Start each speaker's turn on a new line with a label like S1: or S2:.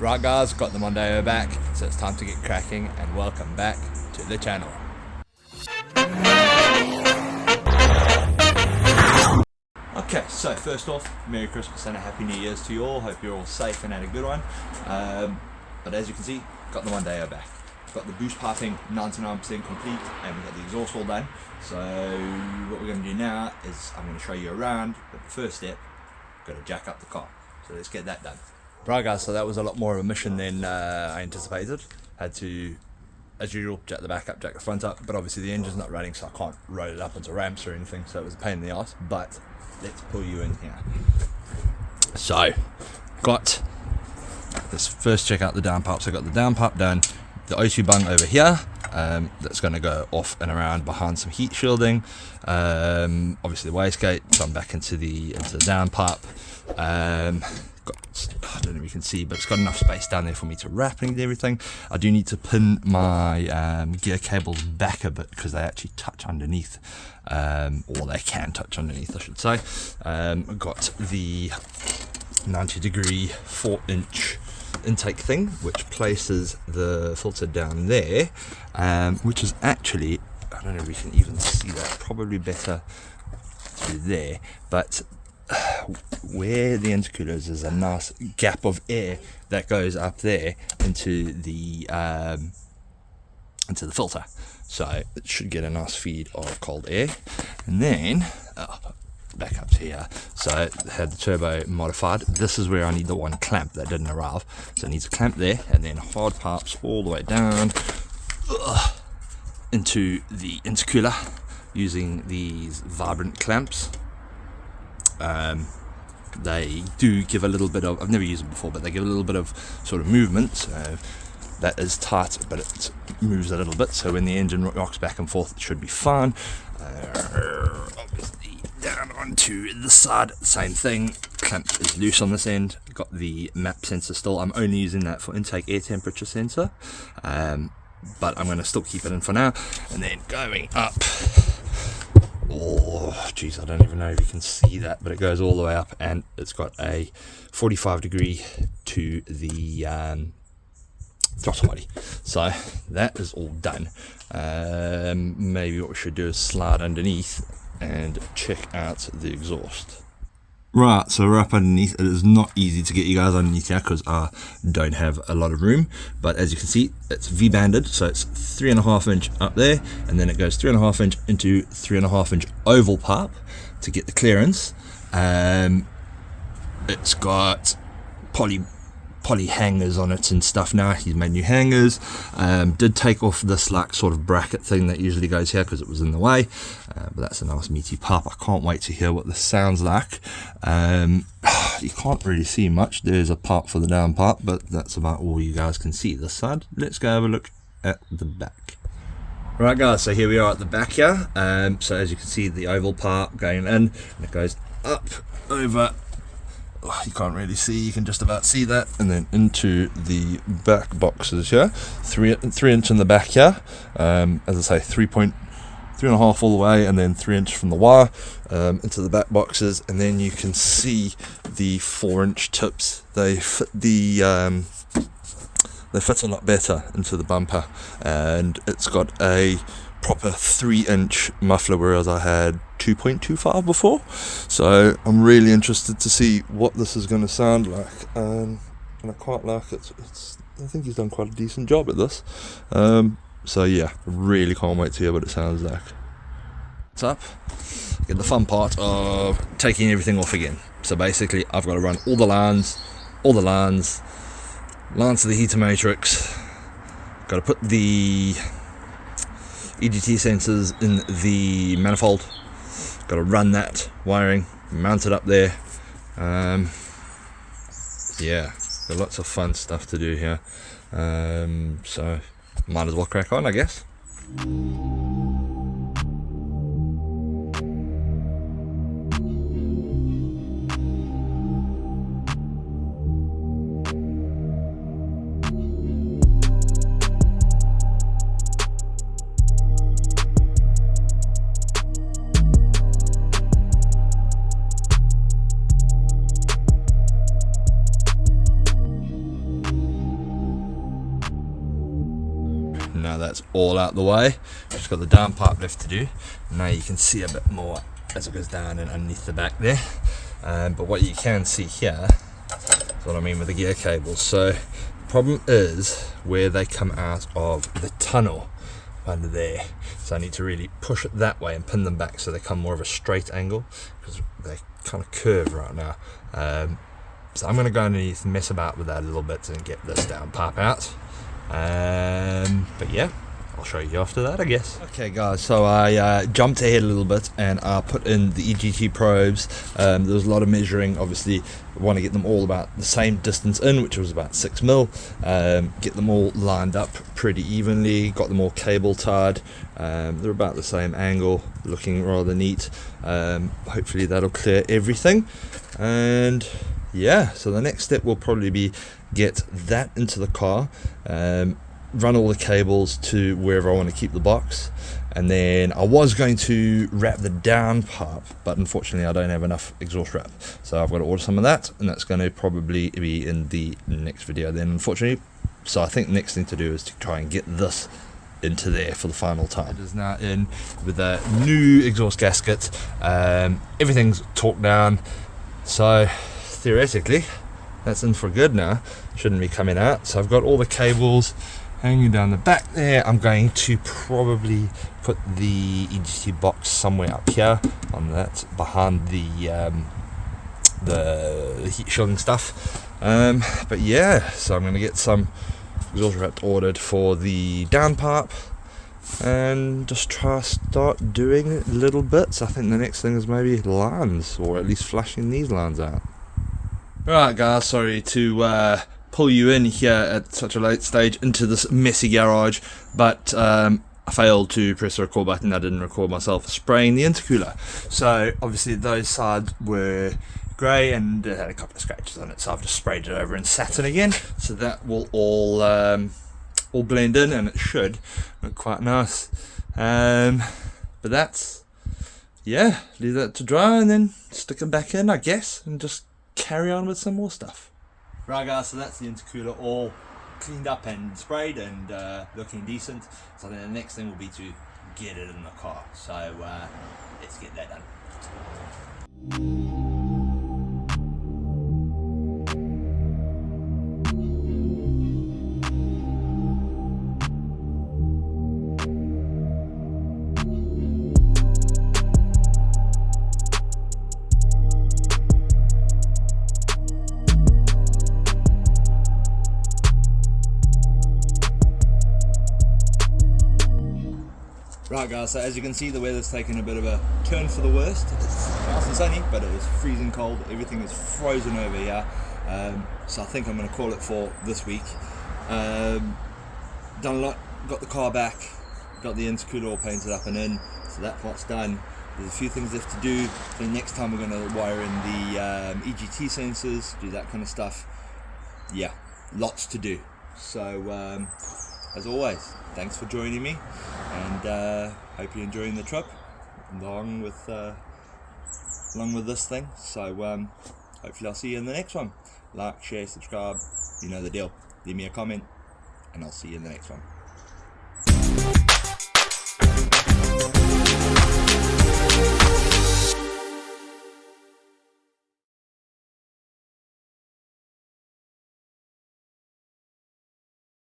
S1: Right guys, got the Mondeo back, so it's time to get cracking, and welcome back to the channel. Okay, so first off, Merry Christmas and a Happy New Year's to you all. Hope you're all safe and had a good one. But as you can see, got the Mondeo back. Got the boost piping 99% complete, and we've got the exhaust all done. So what we're going to do now is I'm going to show you around, but the first step, got to jack up the car. So let's get that done. Right guys, so that was a lot more of a mission than I anticipated. Had to, as usual, jack the back up, jack the front up, but obviously the engine's not running, so I can't roll it up into ramps or anything, so it was a pain in the ass. But let's pull you in here. So, let's first check out the downpipe. So I got the downpipe done, the O2 bung over here, that's going to go off and around behind some heat shielding. Obviously the wastegate, so I'm back into the downpipe. I don't know if you can see, but it's got enough space down there for me to wrap and everything. I do need to pin my gear cables back a bit because they actually touch underneath, or they can touch underneath, I should say. I've got the 90-degree 4-inch intake thing, which places the filter down there, which is actually, I don't know if you can even see that, probably better through there, but where the intercooler is, there's a nice gap of air that goes up there into the filter, so it should get a nice feed of cold air. And then back up to here, so I had the turbo modified. This is where I need the one clamp that didn't arrive, so it needs a clamp there, and then hard pipes all the way down into the intercooler using these vibrant clamps. They do give a little bit of, I've never used them before, but they give a little bit of sort of movement. That is tight, but it moves a little bit, so when the engine rocks back and forth, it should be fine. Obviously down onto the side, same thing, clamp is loose on this end. Got the map sensor still, I'm only using that for intake air temperature sensor, but I'm going to still keep it in for now. And then going up, oh geez, I don't even know if you can see that, but it goes all the way up, and it's got a 45-degree to the throttle body. So that is all done. Maybe what we should do is slide underneath and check out the exhaust. Right, so we're up underneath. It is not easy to get you guys underneath here because I don't have a lot of room, but as you can see, it's V-banded, so it's 3.5 inch up there, and then it goes 3.5 inch into 3.5 inch oval pipe to get the clearance. It's got poly hangers on it and stuff now. He's made new hangers. Did take off this like sort of bracket thing that usually goes here because it was in the way, but that's a nice meaty pipe. I can't wait to hear what this sounds like. You can't really see much. There's a pipe for the down pipe, but that's about all you guys can see this side. Let's go have a look at the back. Right guys, so here we are at the back here. So as you can see, the oval pipe going in, and it goes up over, you can't really see, you can just about see that, and then into the back boxes here, 3 inch in the back here, as I say, 3.5 all the way, and then 3 inch from the wire into the back boxes. And then you can see the 4-inch tips. They fit they fit a lot better into the bumper, and it's got a proper 3-inch muffler, whereas I had 2.25 before. So I'm really interested to see what this is going to sound like, and I quite like it. I think he's done quite a decent job at this. So yeah, really can't wait to hear what it sounds like. What's up? Get the fun part of taking everything off again. So basically I've got to run all the lines to the heater matrix, got to put the EGT sensors in the manifold, got to run that wiring, mount it up there. Yeah, got lots of fun stuff to do here, so might as well crack on, I guess. now that's all out the way. Just got the downpipe left to do. Now you can see a bit more as it goes down and underneath the back there. But what you can see here is what I mean with the gear cables. So the problem is where they come out of the tunnel under there. So I need to really push it that way and pin them back so they come more of a straight angle, because they kind of curve right now. So I'm going to go underneath and mess about with that a little bit and get this downpipe out. But yeah, I'll show you after that, I guess. Okay guys, so I jumped ahead a little bit and I put in the EGT probes. There was a lot of measuring. Obviously I want to get them all about the same distance in, which was about 6 mil. Get them all lined up pretty evenly, got them all cable tied. They're about the same angle, looking rather neat. Hopefully that'll clear everything. And yeah, so the next step will probably be get that into the car, run all the cables to wherever I want to keep the box, and then I was going to wrap the downpipe, but unfortunately I don't have enough exhaust wrap, so I've got to order some of that, and that's going to probably be in the next video then, unfortunately. So I think the next thing to do is to try and get this into there for the final time. It is now in with a new exhaust gasket. Everything's torqued down, so theoretically that's in for good now, shouldn't be coming out. So I've got all the cables hanging down the back there. I'm going to probably put the EGT box somewhere up here on that, behind the heat shielding stuff. But yeah, so I'm going to get some exhaust wrap ordered for the downpipe and just try to start doing little bits. I think the next thing is maybe lines, or at least flushing these lines out. Right guys, sorry to pull you in here at such a late stage into this messy garage, but I failed to press the record button. I didn't record myself spraying the intercooler. So obviously those sides were grey and it had a couple of scratches on it, so I've just sprayed it over in satin again, so that will all blend in and it should look quite nice. But that's, yeah, leave that to dry and then stick them back in, I guess, and just carry on with some more stuff. Right guys, so that's the intercooler all cleaned up and sprayed and looking decent. So then the next thing will be to get it in the car. So let's get that done. Right guys, so as you can see the weather's taken a bit of a turn for the worst. It's nice and sunny, but it is freezing cold. Everything is frozen over here. So I think I'm going to call it for this week. Done a lot, got the car back, got the intercooler all painted up and in, so that part's done. There's a few things left to do. So next time we're going to wire in the EGT sensors, do that kind of stuff. Yeah, lots to do. So as always, thanks for joining me, and hope you're enjoying the trip along with this thing. So hopefully I'll see you in the next one. Like, share, subscribe, you know the deal. Leave me a comment and I'll see you in the next one.